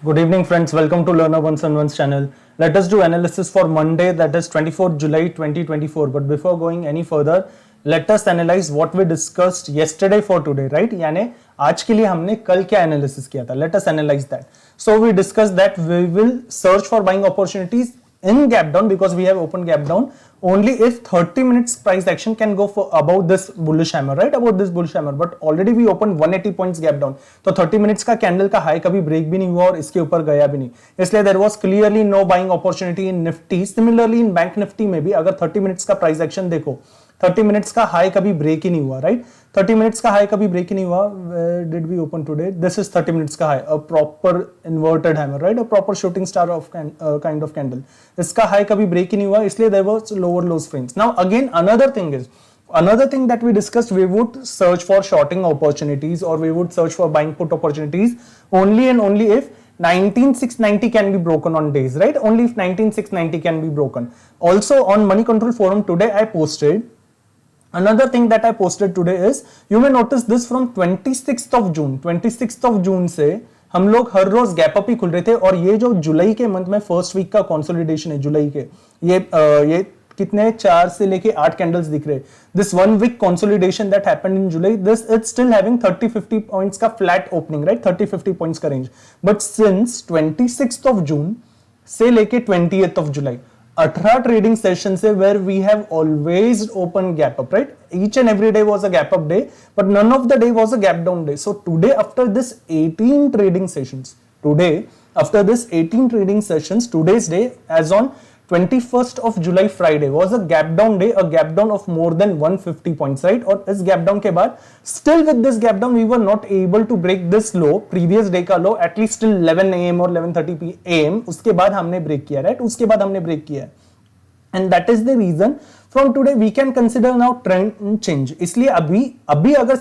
Good evening, friends. Welcome to Learner Ones on One's channel. Let us do analysis for Monday, that is 24th July 2024. But before going any further, let us analyze what we discussed yesterday for today, right? यानी आज के लिए हमने कल क्या analysis किया था? Let us analyze that. So we discussed that we will search for buying opportunities in gap down because we have opened gap down only if 30 minutes price action can go for above this bullish hammer, right? About this bullish hammer, but already we opened 180 points gap down. तो 30 minutes का candle का high कभी break भी नहीं हुआ और इसके ऊपर गया भी नहीं, इसलिए there was clearly no buying opportunity in Nifty. Similarly in Bank Nifty में भी अगर 30 minutes का प्राइस एक्शन देखो, 30 मिनट्स का हाई कभी ब्रेक ही नहीं हुआ, राइट? 30 मिनट्स का हाई कभी ब्रेक ही नहीं हुआ. Did we open today? This is 30 minutes का high, a proper inverted hammer, right? A proper shooting star of kind of candle. इसका हाई कभी ब्रेक ही नहीं हुआ, इसलिए there was lower lows frames. Now again another thing that we discussed, we would search for shorting opportunities or we would search for buying put opportunities only and only if 19690 can be broken on days, right? Only if 19690 can be broken. Also on Money Control Forum today I posted another thing that I posted today is, you may notice this from 26th of June. 26th of June से हम लोग हर रोज gap up ही खुल रहे थे और ये जो जुलाई के मंथ में फर्स्ट वीक का कंसोलिडेशन है जुलाई के, ये कितने 4 से लेके 8 कैंडल्स दिख रहे. This one week consolidation that happened in July, this it's still having 30-50 points का फ्लैट ओपनिंग, राइट? 30-50 पॉइंट्स का range. But since 26th of June से लेके 20th of July 18 trading session से where we have always open gap up, right? Each and every day was a gap up day, but none of the day was a gap down day. So today after this 18 trading sessions, today's day as on 21st of July Friday was a gap down day, a gap down of more than 150 points, right? और इस gap down के बाद still with this gap down we were not able to break this low, previous day का low, at least till 11 AM और 11:30 AM. उसके बाद हमने break किया, right? उसके बाद हमने ब्रेक किया, and that is the reason from today we can consider now trend change. इसलिए अभी अगर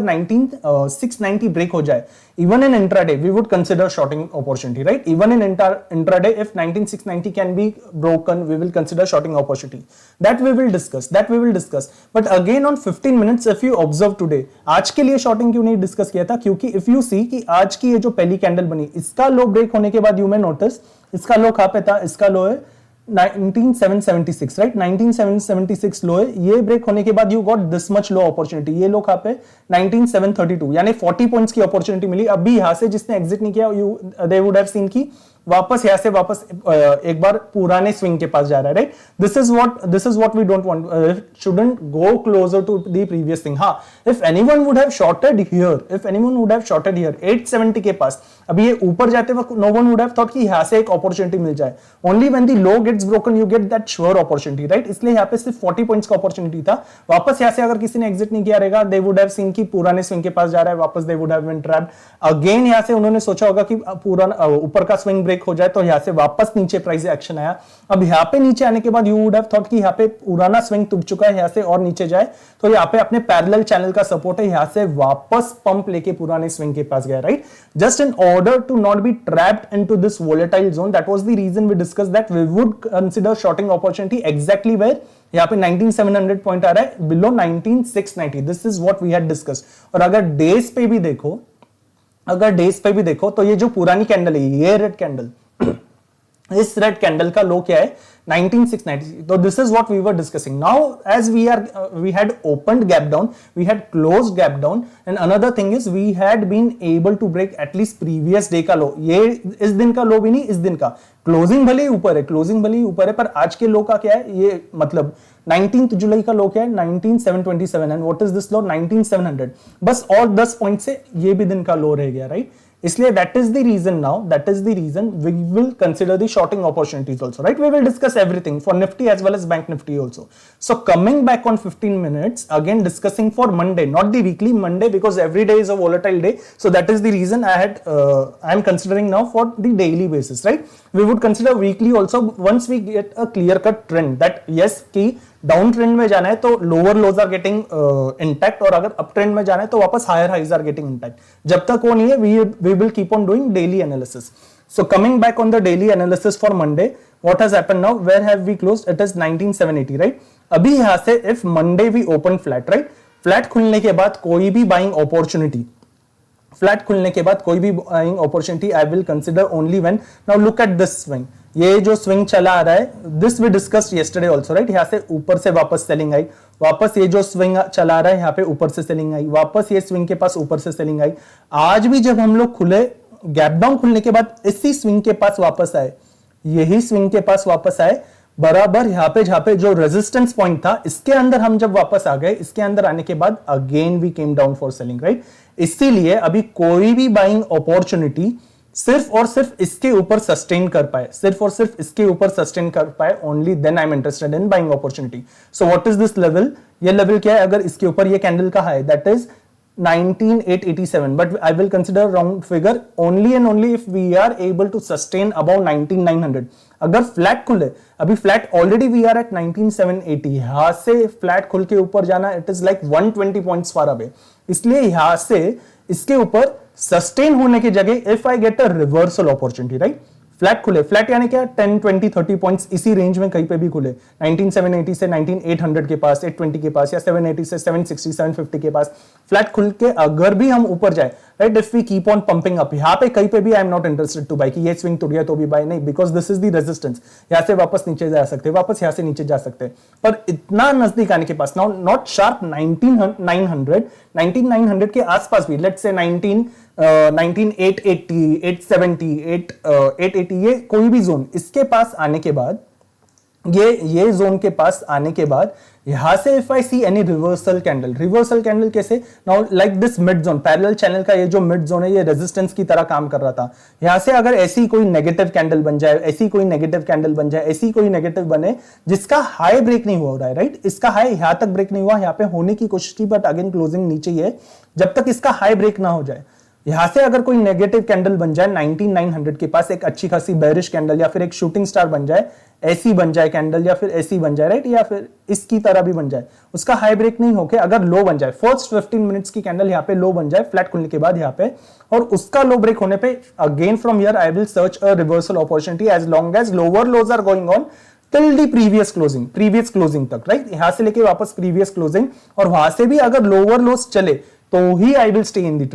19,690 ब्रेक हो जाए, even in intraday we would consider shorting opportunity, right? Even in intraday if 19,690 can be broken, we will consider shorting opportunity. That we will discuss. But again on 15 minutes if you observe today, आज के लिए shorting क्यों नहीं discuss किया था? क्योंकि if you see कि आज की ये जो पहली कैंडल बनी, इसका लो ब्रेक होने के बाद you may notice इसका लो कहां पे था? इसका लो है 19776, राइट? 19776 लो है. ये ब्रेक होने के बाद you got this much low opportunity. ये लो कहां पे? 19732, यानी 40 पॉइंट्स की अपॉर्चुनिटी मिली. अभी यहां से जिसने एग्जिट नहीं किया, you they would have seen की वापस यहां से वापस एक बार पुराने स्विंग के पास जा रहा है, right? This is what we don't want. Shouldn't go closer to the previous thing. हां, if anyone would have shorted here 870 के पास, अभी ये ऊपर जाते वक्त no one would have thought कि यहां से एक अपॉर्चुनिटी मिल जाए. Only when the low gets broken you get that sure opportunity, right? इसलिए यहां पे सिर्फ 40 पॉइंट्स का अपॉर्चुनिटी था. वापस यहां से अगर किसी ने एग्जिट नहीं किया रहेगा, दे वुड हैव सीन कि पुराने स्विंग के पास जा रहा है, वापस they would have been trapped again. यहां से उन्होंने सोचा होगा कि पुराना ऊपर का स्विंग ब्रेक हो जाए, तो यहां से वापस नीचे प्राइस एक्शन आया. अब यहां पे नीचे आने के बाद यू वुड हैव थॉट कि यहां पे पुराना स्विंग टूट चुका है, यहां से और नीचे जाए, तो यहां पे अपने पैरेलल चैनल का सपोर्ट है, यहां से वापस पंप लेके पुराने स्विंग के पास गया, right? Just in order to not be trapped into this volatile zone, that was the reason we discuss that we would consider shorting opportunity exactly where यहां पे 19700 पॉइंट आ रहा है below 19690. This is what we had discussed. और अगर days पे भी देखो तो ये जो पुरानी कैंडल है, ये रेड कैंडल, इस रेड कैंडल का लो क्या है? 19690. So this is what we were discussing. Now as we had opened gap down, we had closed gap down, and another thing is we had been able to break at least previous day का लो. ये इस दिन का लो भी नहीं, इस दिन का क्लोजिंग भले ही ऊपर है, पर आज के लो का क्या है? ये मतलब 19th जुलाई का लो क्या है? 19727. And what is this low? 19700. बस और 10 पॉइंट से ये भी दिन का लो रह गया, राइट? इसलिए that is the reason we will consider the shorting opportunities also, right? We will discuss everything for Nifty as well as Bank Nifty also. So coming back on 15 minutes, again discussing for Monday, not the weekly, Monday, because every day is a volatile day. So that is the reason I am considering now for the daily basis, right? We would consider weekly also once we get a clear cut trend that yes कि down trend में जाना है तो lower lows are getting intact, और अगर up trend में जाना है तो वापस higher highs are getting intact. जब तक वो नहीं है we will keep on doing daily analysis. So coming back on the daily analysis for Monday, what has happened now? Where have we closed? It is 19780, right? अभी यहां से if Monday we open flat, right? Flat खुलने के बाद कोई भी buying opportunity flat खुलने के बाद कोई भी buying opportunity I will consider only when, now look at this swing, ये जो स्विंग चला आ रहा है this we discussed yesterday also right, यहां से ऊपर से वापस सेलिंग आई, वापस ये जो स्विंग चला आ रहा है यहां पे ऊपर से सेलिंग आई, वापस ये स्विंग के पास ऊपर से सेलिंग आई। आज भी जब हम लोग खुले गैप डाउन खुलने के बाद इसी स्विंग के पास वापस आए, यही स्विंग के पास वापस आए बराबर यहां पे जहां पे जो रेजिस्टेंस पॉइंट था इसके अंदर हम जब वापस आ गए, इसके अंदर आने के बाद again we came down for selling right. इसीलिए अभी कोई भी बाइंग अपॉर्चुनिटी सिर्फ और सिर्फ इसके ऊपर सस्टेन कर पाए, सिर्फ और सिर्फ इसके ऊपर सस्टेन कर पाए, only then I am interested in buying opportunity. So what is this level, ये लेवल क्या है, अगर इसके ऊपर ये कैंडल का high that is 19887, but I will consider round figure only and only if we are able to sustain above 19900। अगर flat खुले, अभी flat already we are at 19780, यहां से फ्लैट खुल के ऊपर जाना it is like 120 points far away, इसलिए यहां से इसके ऊपर सस्टेन होने की जगह if I get a reversal opportunity right, flat खुले, फ्लैट यानी क्या 10 20 30 पॉइंट्स इसी रेंज में कहीं पे भी खुले, 19780 से 19800 के पास, 820 के पास, या 780 से 760 750 के पास फ्लैट खुल के अगर भी हम ऊपर जाए right, if we keep on pumping up, यहां पे कहीं पे भी I am not interested to buy कि ये स्विंग टूट गया तो भी बाय नहीं, because this is the resistance, यहां से वापस नीचे जा सकते, वापस यहां से नीचे जा सकते, पर इतना नजदीक आने के पास, नाउ नॉट शार्प 19900 के आसपास भी, लेट्स से 19880 870 880, ये कोई भी जोन इसके पास आने के बाद, ये जोन के पास आने के बाद यहां से if I see any reversal candle कैसे, now like this mid zone, parallel channel का ये जो मिड जोन है ये रेजिस्टेंस की तरह काम कर रहा था, यहां से अगर ऐसी कोई नेगेटिव कैंडल बन जाए, ऐसी कोई नेगेटिव बने जिसका हाई ब्रेक नहीं हो रहा है राइट, इसका हाई यहां तक ब्रेक नहीं हुआ, यहां पे होने की कोशिश की बट अगेन क्लोजिंग नीचे ही है, जब तक इसका हाई ब्रेक ना हो जाए, यहां से अगर कोई नेगेटिव कैंडल बन जाए 19900 के पास, एक अच्छी खासी बेरिश कैंडल या फिर एक शूटिंग स्टार बन जाए, ऐसी बन जाए कैंडल या फिर ऐसी बन जाए राइट, या फिर इसकी तरह भी बन जाए, उसका हाई ब्रेक नहीं होके अगर लो बन जाए, फर्स्ट 15 मिनट्स की कैंडल यहां पे लो बन जाए फ्लैट खुलने के बाद यहां पे, और उसका लो ब्रेक होने पे again from here I will search a reversal opportunity as long as lower lows are going on till the previous closing तक राइट, यहां से लेके वापस प्रीवियस क्लोजिंग, और वहां से भी अगर लोअर लोज चले तो ही I will stay in the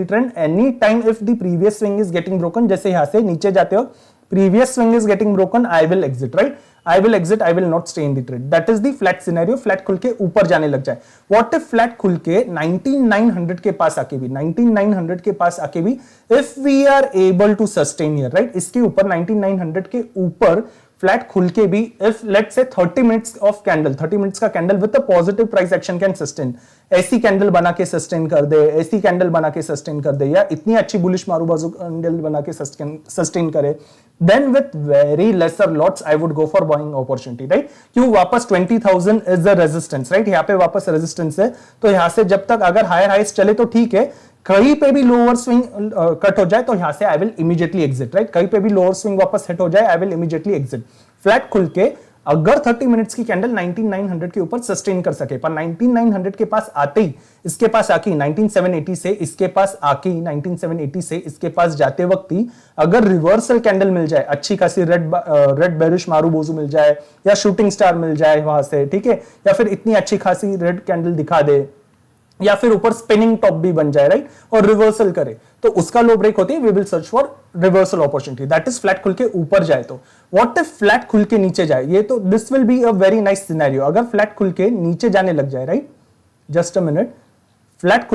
trade, any time if the previous swing is getting broken, जैसे यहां से नीचे जाते हो previous swing is getting broken, I will exit right, I will not stay in the trade, that is the flat scenario, flat खुल के ऊपर जाने लग जाए। व्हाट इफ फ्लैट खुल के 19900 के पास आके भी, 19900 के पास आके भी if we are able to sustain here right, इसके ऊपर 19900 के ऊपर फ्लैट खुल के भी इफ लेट्स से 30 मिनट्स का candle with a positive price action can sustain, ऐसी कैंडल बना के सस्टेन कर दे, ऐसी कैंडल बना के सस्टेन कर दे, या इतनी अच्छी बुलिश मारू बाजू कैंडल बना के सस्टेन करे, then with very lesser lots I would go for buying opportunity right. क्यों, वापस 20000 इज द रेजिस्टेंस राइट, यहाँ पे वापस रेजिस्टेंस है, तो यहां से जब तक अगर हायर हाइस चले तो ठीक है, कहीं पे भी लोअर स्विंग कट हो जाए तो यहां से आई विल इमीडिएटली एग्जिट राइट, कहीं पे भी लोअर स्विंग वापस हिट हो जाए I will immediately exit. Flat खुल के अगर 30 मिनट्स की कैंडल 19900 के ऊपर सस्टेन कर सके, पर 19900 के पास आते ही इसके पास आके 19780 से इसके पास आके 19780 से इसके पास जाते वक्त ही अगर रिवर्सल कैंडल मिल जाए, अच्छी खासी रेड बेरिश मारूबोजू मिल जाए या शूटिंग स्टार मिल जाए वहां से ठीक है, या फिर इतनी अच्छी खासी रेड कैंडल दिखा दे, या फिर ऊपर स्पिनिंग टॉप भी बन जाए राइट, और रिवर्सल करे, तो उसका लो ब्रेक होती है, we will search for reversal opportunity, that is flat खुल के ऊपर जाए। तो व्हाट इफ फ्लैट खुल के नीचे जाए, ये तो this will be a very nice scenario, अगर फ्लैट खुल के नीचे जाने लग जाए right, just a minute, flat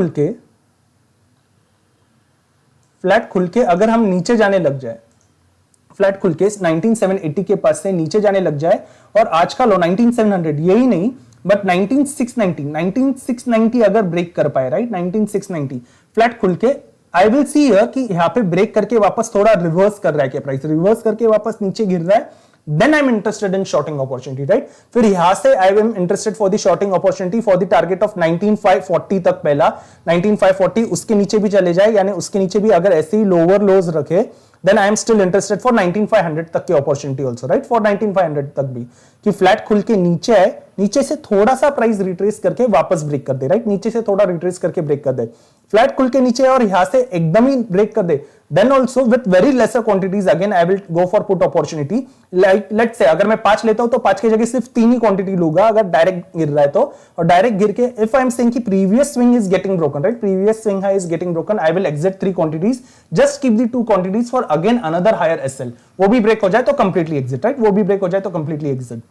खुल के अगर हम नीचे जाने लग जाए, फ्लैट खुल के 19780 के पास से नीचे जाने लग जाए, और आज का लो 19700, यही नहीं बट 19690 अगर ब्रेक कर पाए राइट, 19690 फ्लैट खुल के आई विल सी कि यहां पे ब्रेक करके वापस थोड़ा रिवर्स कर रहा है, क्या प्राइस रिवर्स करके वापस नीचे गिर रहा है, then I am interested in shorting opportunity right. फिर यहां से I am interested for the shorting opportunity for the target of 19540 तक, पहला 19540 उसके नीचे भी चले जाए, यानी उसके नीचे भी अगर ऐसे ही लोअर लोज रखे, then I am still interested for 19500 तक की अपॉर्चुनिटी also right, for 19500 तक भी, कि फ्लैट खुल के नीचे है, नीचे से थोड़ा सा प्राइस रिट्रेस करके वापस ब्रेक कर दे राइट, नीचे से थोड़ा रिट्रेस करके ब्रेक कर दे, फ्लैट खुल के नीचे और यहां से एकदम ही ब्रेक कर दे, then also with very lesser quantities again I will go for put opportunity. Like let's say अगर मैं 5 लेता हूं तो 5 की जगह सिर्फ 3 ही क्वांटिटी लूंगा अगर डायरेक्ट गिर रहा है तो, और डायरेक्ट गिर के इफ आई एम सेइंग कि previous swing is getting broken, right, previous swing high is getting broken, I will exit 3 quantities, just keep the 2 quantities for again another higher SL. वो भी ब्रेक हो जाए तो completely exit, right, वो भी break हो जाए तो completely exit.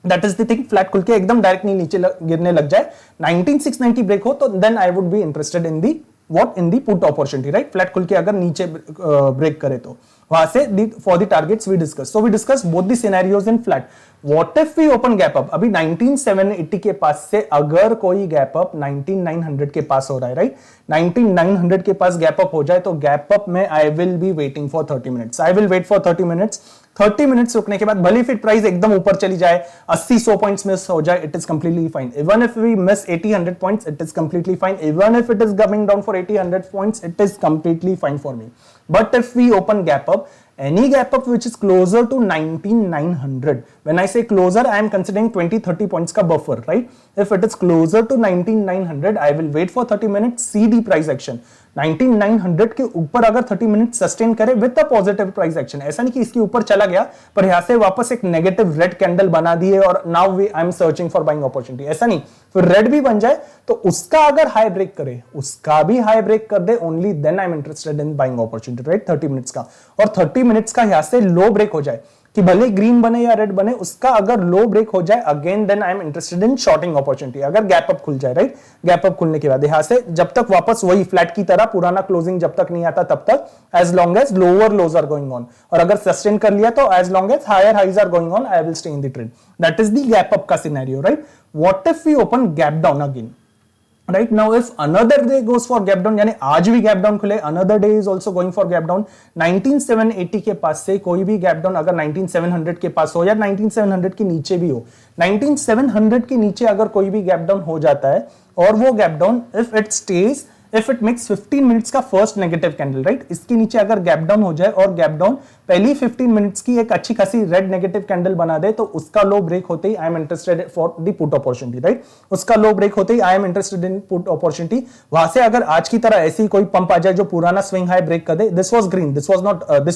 That is the thing, flat खुल के एकदम डायरेक्ट नहीं नीचे गिरने लग जाए, 19690 ब्रेक हो तो then I would be interested in the what in the put opportunity, right, flat खुल के अगर नीचे ब्रेक करे तो वहां से for the targets we discuss, so we discuss both the scenarios in flat. What if we open gap up, अभी 19780 के पास से अगर कोई गैप अप 19900 के पास हो रहा है, राइट, 19900 के पास गैप अप हो जाए तो गैप अप में I will be waiting for 30 minutes, I will wait for 30 minutes. 30 minutes रुकने के बाद भले फिर प्राइस एकदम ऊपर चली जाए, 80-100 पॉइंट्स मिस हो जाए, it is completely fine. Even if we miss 80-100 points, it is completely fine. Even if it is coming down for 80-100 points, it is completely fine for me. But if we open gap up, any gap up which is closer to 19900, when I say closer, I am considering 20-30 points ka buffer, right? If it is closer to 19900, I will wait for 30 minutes, see the price action. 19900 के ऊपर अगर 30 minute sustain करे with a positive price action, ऐसा नहीं कि इसके ऊपर चला गया पर यहां से वापस एक नेगेटिव रेड कैंडल बना दिए और now I am searching for buying opportunity, ऐसा नहीं, फिर रेड भी बन जाए तो उसका अगर हाई ब्रेक करे, उसका भी हाई ब्रेक कर दे, only then I am interested in buying opportunity, right, 30 minutes का। और 30 मिनट्स का यहां से लो ब्रेक हो जाए कि भले ग्रीन बने या रेड बने, उसका अगर लो ब्रेक हो जाए again then I am interested in shorting opportunity, अगर गैप अप खुल जाए, राइट, गैप अप खुलने के बाद यहां से जब तक वापस वही फ्लैट की तरह पुराना क्लोजिंग जब तक नहीं आता तब तक, as long as lower lows are going on, और अगर सस्टेन कर लिया तो as long as higher highs are going on, I will stay in the trade. That is the gap up का scenario, right. What if we open gap down again, right now if another day goes for gap down, यानी आज भी gap down खुले, another day is also going for gap down, 19780 के पास से कोई भी gap down अगर 19700 के पास हो या 19700 के नीचे भी हो, 19700 के नीचे अगर कोई भी गैप डाउन हो जाता है और वो gap down if it stage, if it makes 15 minutes का फर्स्ट नेगेटिव कैंडल, राइट, इसके नीचे अगर गैप डाउन हो जाए और गैप डाउन पहली 15 मिनट्स की एक अच्छी खासी रेड नेगेटिव कैंडल बना दे तो उसका लो ब्रेक होते ही I am interested for the put opportunity, right, उसका लो ब्रेक होते ही I am interested in put opportunity. वहां से अगर आज की तरह ऐसी कोई पंप आ जाए जो पुराना स्विंग हाई ब्रेक कर दे, this was green, this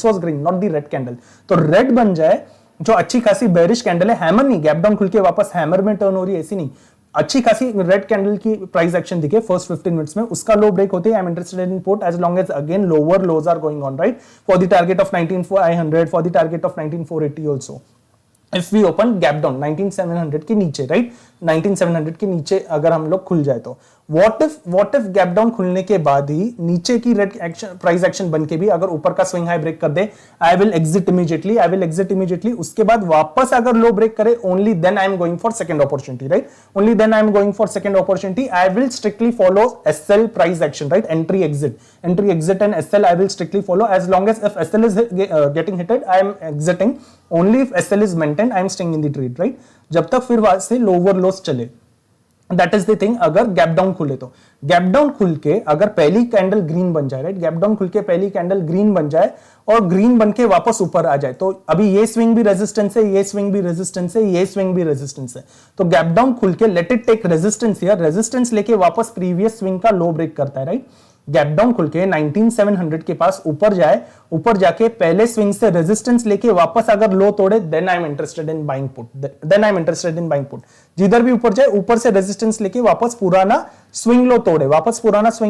was green not the red candle, तो रेड बन जाए जो अच्छी खासी बेरिश कैंडल है, हैमर नहीं, गैप डाउन खुल के वापस हैमर में टर्न हो रही है ऐसी नहीं, अच्छी खासी रेड कैंडल की प्राइस एक्शन दिखे फर्स्ट 15 मिनट्स में, उसका लो ब्रेक होते हैं I am interested in put as long as again lower lows are going on, right, for the target of 19500, for the target of 19480 also. If we open gap down 19700 के नीचे, right, 19700 के नीचे अगर हम लोग खुल जाए तो व्हाट इफ गैप डाउन खुलने के बाद ही नीचे की रेड एक्शन प्राइस एक्शन बन के भी अगर ऊपर का स्विंग हाई ब्रेक कर दे, आई विल एग्जिट इमीडिएटली, उसके बाद वापस अगर लो ब्रेक करे only then I am going for second opportunity, right, only then I am going for second opportunity. I will strictly follow SL price action, right, entry exit and SL I will strictly follow, as long as if SL is getting hitted I am exiting, only if SL is maintained I am staying in the trade, right, जब तक फिर वहां से lower loss चले। That is the thing, अगर gap down खुले तो gap down खुल के अगर पहली कैंडल ग्रीन बन जाए, राइट, गैप डाउन खुल के पहली कैंडल ग्रीन बन जाए और ग्रीन बन के वापस ऊपर आ जाए, तो अभी ये स्विंग भी रेजिस्टेंस है, ये स्विंग भी रेजिस्टेंस है, ये स्विंग भी रेजिस्टेंस है, तो गैप डाउन खुल के let it take resistance here, resistance लेके वापस प्रीवियस स्विंग का लो ब्रेक करता है, राइट, गैप डाउन खुल के 19700 के पास ऊपर जाए, ऊपर जाके पहले स्विंग से रेजिस्टेंस लेके वापस अगर लो तोड़े then I am interested in buying put, जिधर भी ऊपर जाए ऊपर से रेजिस्टेंस लेके वापस पुराना स्विंग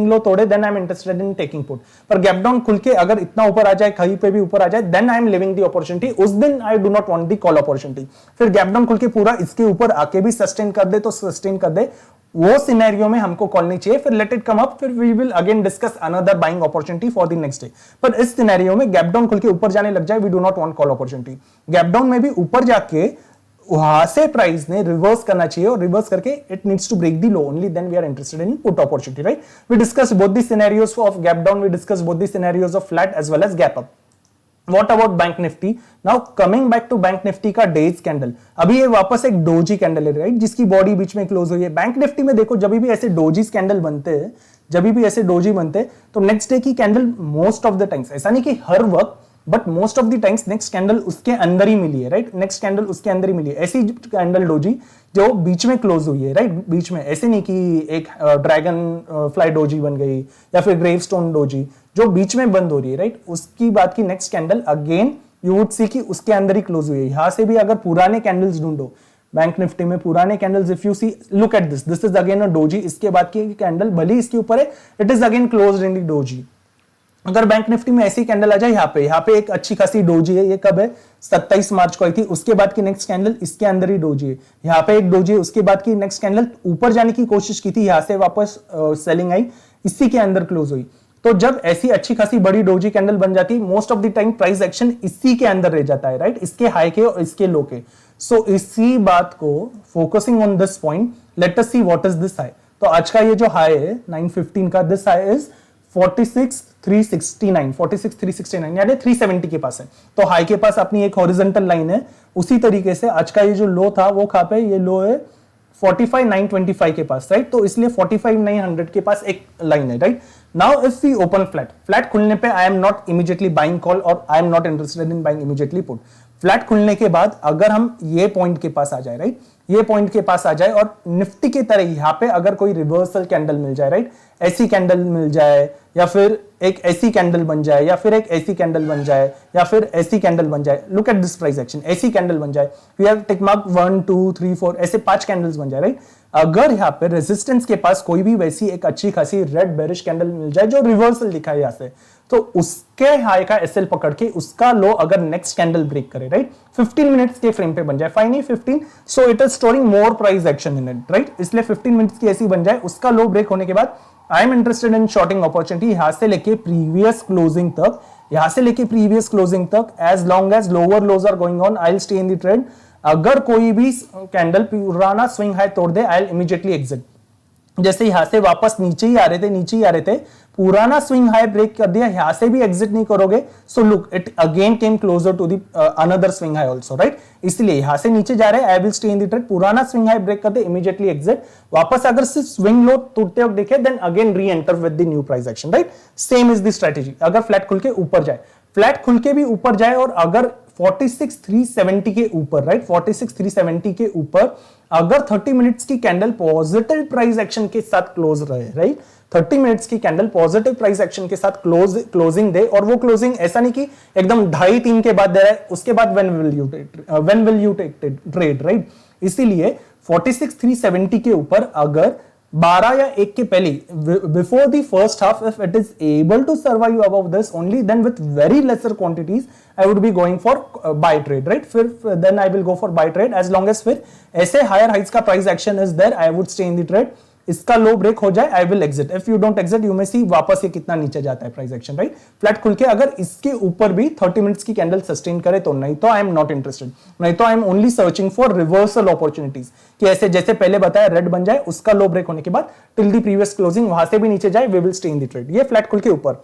लो तोड़े then I am interested in taking put. पर गैप डाउन खुल के अगर इतना ऊपर आ जाए, कहीं पे भी ऊपर आ जाए, then I am leaving the opportunity, उस दिन I do not want the call opportunity. फिर गैप डाउन खुल के पूरा इसके ऊपर आके भी सस्टेन कर दे तो सस्टेन कर दे, वो सिनेरियो में हमको कॉल नहीं चाहिए, फिर लेट इट कम अप, फिर we will again discuss another buying opportunity for the next day. पर इस सिनेरियो में गैप डाउन खुल के ऊपर जाने लग जाए, we do not want call opportunity. Gap down में भी ऊपर जाके वहां से प्राइस ने रिवर्स करना चाहिए और रिवर्स करके it needs to break the low, only then we are interested in put opportunity, right. We discuss both the scenarios of gap down, we discuss both the scenarios of flat as well as gap up. What about Bank Nifty? Now coming back to Bank Nifty का day's candle, अभी ये वापस एक doji candle है, right, जिसकी body बीच में close हुई है। बैंक निफ्टी में देखो जब भी ऐसे डोजी कैंडल बनते हैं, तो नेक्स्ट डे की candle most of the times, ऐसा नहीं कि हर वक्त, but most of the times next candle उसके अंदर ही मिली है, राइट, नेक्स्ट कैंडल उसके अंदर ही मिली है। ऐसी कैंडल डोजी जो बीच में क्लोज हुई है, राइट, बीच में, ऐसे नहीं कि एक ड्रैगन फ्लाई डोजी बन गई या फिर ग्रेवस्टोन डोजी जो बीच में बंद हो रही है, राइट, उसकी बात की next candle again you would see कि उसके अंदर ही क्लोज हुई है। यहां से भी अगर पुराने कैंडल्स ढूंढो बैंक निफ्टी में, पुराने candles, if you see, look at this is again a doji, इसके बाद की कैंडल भले इसके ऊपर है, it is again closed in the doji. अगर बैंक निफ्टी में ऐसी कैंडल आ जाए, यहाँ पे एक अच्छी खासी डोजी है, ये कब है, 27 मार्च को आई थी, उसके बाद की नेक्स्ट कैंडल इसके अंदर ही डोजी है, यहाँ पे एक डोजी है, उसके बाद की नेक्स्ट कैंडल ऊपर जाने की कोशिश की थी, यहां से वापस सेलिंग आई, इसी के अंदर क्लोज हुई। तो जब ऐसी अच्छी खासी बड़ी डोजी कैंडल बन जाती है, most of the time price action इसी के अंदर रह जाता है, राइट, इसके हाई के और इसके लो के। सो इसी बात को, focusing on this point, let us see what is this high. तो आज का ये जो हाई है 915 का, दिस हाई इज 46,369, 46,369 यानी 370 के पास है। तो हाई के पास अपनी एक हॉरिजॉन्टल लाइन है। उसी तरीके से आज का ये जो लो था वो कहां पे, ये लो है 45,925 के पास, राइट। तो इसलिए 45,900 के पास एक लाइन है, right. Now if we open flat खुलने पे I am not immediately buying call और I am not interested in buying immediately put. Flat खुलने के बाद अगर हम ये पॉइंट के पास आ जाए, राइट, ये पॉइंट के पास आ जाए और निफ्टी की तरह यहां पे अगर कोई रिवर्सल कैंडल मिल जाए, राइट, ऐसी कैंडल मिल जाए या फिर एक ऐसी कैंडल बन जाए या फिर एक ऐसी कैंडल बन जाए या फिर ऐसी कैंडल बन जाए, look at this price action, ऐसी कैंडल बन जाए, वी हैव टिक मार्क 1 2 3 4 ऐसे 5 कैंडल्स बन जाए, राइट। अगर यहाँ पे रेजिस्टेंस के पास कोई भी वैसी एक अच्छी खासी रेड बेरिश कैंडल मिल जाए जो रिवर्सल दिखाए यहां से, तो उसके हाई का एसएल पकड़ के उसका लो अगर नेक्स्ट कैंडल ब्रेक करे, राइट, 15 मिनट्स के फ्रेम पे बन जाए, fine he 15, so it is storing more price action in it, right. इसलिए 15 मिनट्स की ऐसी बन जाए, उसका लो ब्रेक होने के बाद I am interested in shorting opportunity यहां से लेके प्रीवियस क्लोजिंग तक, यहां से लेके प्रीवियस क्लोजिंग तक, as long as lower lows are going on, I will stay in the trade. अगर कोई भी कैंडल पुराना स्विंग हाई तोड़ दे, आई विल इमीडिएटली एग्जिट। जैसे यहां से वापस नीचे ही आ रहे थे, पुराना स्विंग हाई ब्रेक कर दिया, यहां से भी एग्जिट नहीं करोगे, so look it again came closer to the another swing high also, right. इसलिए यहां से नीचे जा रहे हैं, I will stay in the trade, पुराना स्विंग हाई ब्रेक कर दे, इमीडिएटली एग्जिट। वापस अगर सिर्फ स्विंग लो टूटते वक्त देखे, then again re enter with the new price action, right. Same is the strategy. अगर फ्लैट खुल के ऊपर जाए, फ्लैट खुल के भी ऊपर जाए और अगर 46,370 के ऊपर, राइट, 46,370 के ऊपर अगर 30 मिनट्स की कैंडल पॉजिटिव प्राइस एक्शन के साथ क्लोज रहे, राइट, 30 मिनट्स की कैंडल पॉजिटिव प्राइस एक्शन के साथ क्लोजिंग दे, और वो क्लोजिंग ऐसा नहीं कि एकदम 2:30-3 के बाद दे रहा है, उसके बाद when will you take trade, right. इसीलिए 46,370 के ऊपर अगर 12 या 1 के पहले, before the first half, if it is able to survive above this only, then with very lesser quantities I would be going for buy trade, right. फिर then I will go for buy trade as long as फिर ऐसे higher heights का price action is there, I would stay in the trade. इसका low break हो जाए, I will exit. If you don't exit, you मे सी वापस ये कितना नीचे जाता है प्राइस एक्शन, राइट। फ्लैट खुल के अगर इसके ऊपर भी 30 मिनट्स की कैंडल सस्टेन करे तो, नहीं तो आई एम नॉट इंटरेस्टेड, नहीं तो I am only searching for reversal opportunities, कि ऐसे जैसे पहले बताया रेड बन जाए, उसका लो ब्रेक होने के बाद टिल द प्रीवियस क्लोजिंग वहां से भी नीचे जाए, we will stay in the trade. ये फ्लैट खुल के ऊपर।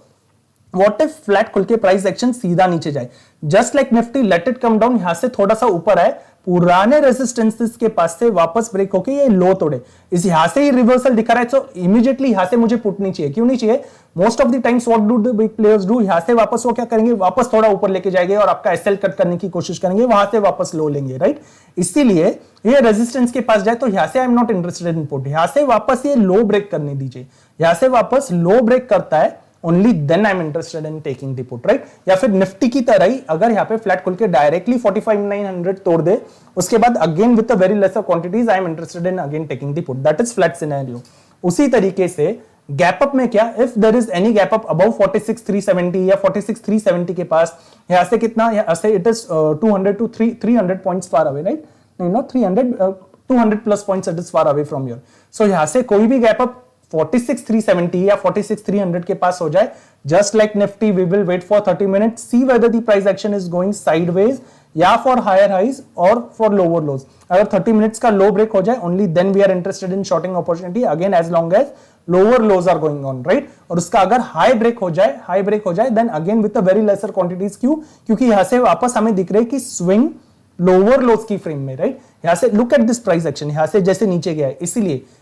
What if फ्लैट खुल के प्राइस एक्शन सीधा नीचे जाए, just like Nifty, late it come down, यहां से थोड़ा सा ऊपर आए, पुराने रेजिस्टेंसेस के पास से वापस ब्रेक होके ये लो तोड़े, इस यहां से ही रिवर्सल दिखा रहा है, तो इमीडिएटली यहां से मुझे पुट नहीं चाहिए। क्यों नहीं चाहिए? Most of the times what do the big players do, यहां से वापस वो क्या करेंगे, वापस थोड़ा ऊपर लेके जाएंगे और आपका एसएल कट करने की कोशिश करेंगे, वहां से वापस लो लेंगे, राइट। इसीलिए ये रेजिस्टेंस के पास जाए तो यहां से I am not interested in put, यहां से वापस ये लो ब्रेक करने दीजिए, यहां से वापस लो ब्रेक करता है, only then I am interested in taking the put, right. या फिर निफ्टी की तरह ही अगर यहाँ पे फ्लैट खुल के डायरेक्टली 45,900 तोड़ दे, उसके बाद again with very lesser quantities I am interested in again taking the put, that is flat scenario. उसी तरीके से गैप अप में क्या, if there is any gap up above 46,370 या 46,370 के पास, यहां से कितना, यहां से it is 200 to 300 points far away, right, नहीं not 300, 200 plus points it is far away from your. So यहां से कोई भी गैप अप 46,370 या 46,300 के पास हो जाए, just like Nifty we will wait for 30 minute, see whether the price action is going sideways या फॉर हायर हाइज और फॉर लोअर लोज। अगर 30 मिनट्स का लो ब्रेक हो जाए, only then we are interested in shorting opportunity, again as long as lower lows are going on, right. और उसका अगर high break हो जाए then again with very lesser quantities. क्यों? क्योंकि यहां से वापस हमें दिख रहे कि स्विंग लोअर लोज की फ्रेम में, राइट। यहां से look at this price action, यहां से जैसे नीचे गया है,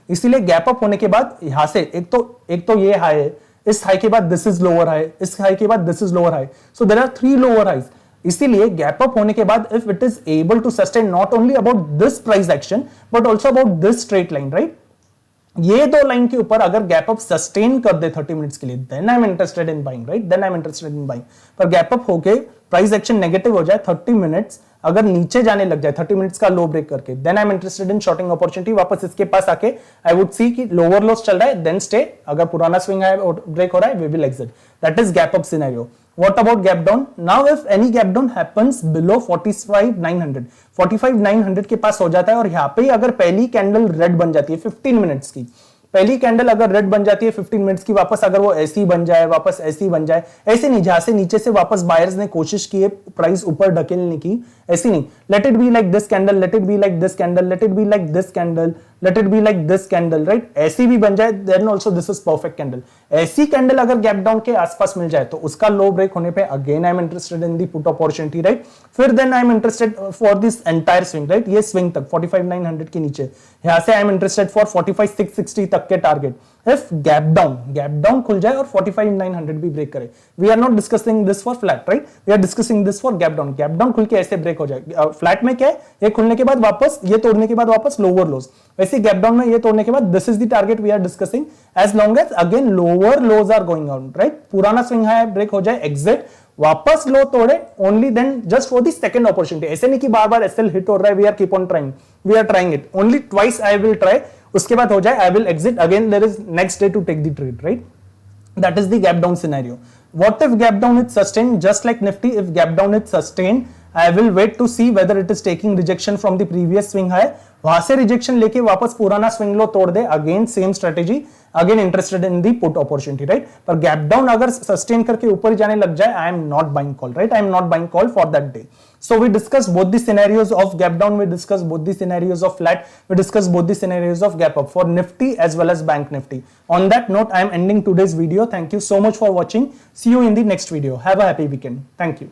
इसीलिए गैप अप होने के बाद यहां से एक तो ये हाई है, इस हाई के बाद दिस इज लोअर हाई, इस हाई के बाद this is lower high, so there are 3 lower highs. इसीलिए गैप अप होने के बाद if it is able to sustain not only about this price action but also about this straight line, right, ये दो line के ऊपर अगर gap up sustain कर दे 30 मिनट्स के लिए, then I am interested in buying, right, then I am interested in buying. पर gap up होके प्राइस एक्शन नेगेटिव हो जाए 30 मिनट्स, अगर नीचे जाने लग जाए 30 मिनट्स का लो ब्रेक करके, then I am interested in shorting opportunity. वापस इसके पास आके आई वुड सी कि लोअर लोस चल रहा है, देन स्टे, अगर पुराना स्विंग है और ब्रेक हो रहा है we will exit. That is gap up scenario. What about gap down? Now if any gap down happens below 45,900, 45,900 के पास हो जाता है और यहाँ पे अगर पहली कैंडल रेड बन जाती है 15 मिनट्स की, पहली कैंडल अगर रेड बन जाती है 15 मिनट्स की, वापस अगर वो ऐसी बन जाए, वापस ऐसी बन जाए, ऐसे नहीं जहां से नीचे से वापस बायर्स ने कोशिश की है प्राइस ऊपर ढकेलने की, ऐसी नहीं, let it be like this candle, let it be like this candle, let it be like this candle, let it be like this candle, right, ऐसी भी बन जाए, then also this is perfect candle. ऐसी candle अगर gap down के आसपास मिल जाए तो उसका लो ब्रेक होने पे again I am interested in the put opportunity, right, फिर then I am interested for this entire swing, right, ये स्विंग तक 45,900 के नीचे, यहां से आई एम इंटरेस्टेड फॉर 45,660 तक के टारगेट। इफ गैप डाउन खुल जाए और 45,900 भी ब्रेक करे, we are not discussing this for flat, right, we are discussing this for gap down खुल के ऐसे ब्रेक हो जाए। फ्लैट में क्या है, ये खुलने के बाद वापस, ये तोड़ने के बाद वापस लोअर लोज, वैसे गैप डाउन में ये तोड़ने के बाद this is the target we are discussing, as long as again lower lows are going out, right, पुराना स्विंग हाई ब्रेक हो जाए, एग्जिट, वापस लो तोड़े, only then just for the second opportunity. ऐसे नहीं कि बार बार एसएल हिट हो रहा है, we are keep on trying, we are trying it, only twice I will try, उसके बाद हो जाए I will exit, again there is next day to take the trade, right, that is the gap down scenario. What if gap down is sustained? Just like Nifty, if gap down is sustained, I will wait to see whether it is taking rejection from the previous swing high, वहां से rejection लेके वापस पुराना swing low तोड़ दे, again same strategy, again interested in the put opportunity, right, पर gap down अगर sustain करके ऊपर जाने लग जाए, I am not buying call, right, I am not buying call for that day. So we discussed both the scenarios of gap down, we discussed both the scenarios of flat, we discussed both the scenarios of gap up for Nifty as well as Bank Nifty. On that note, I am ending today's video. Thank you so much for watching. See you in the next video. Have a happy weekend. Thank you.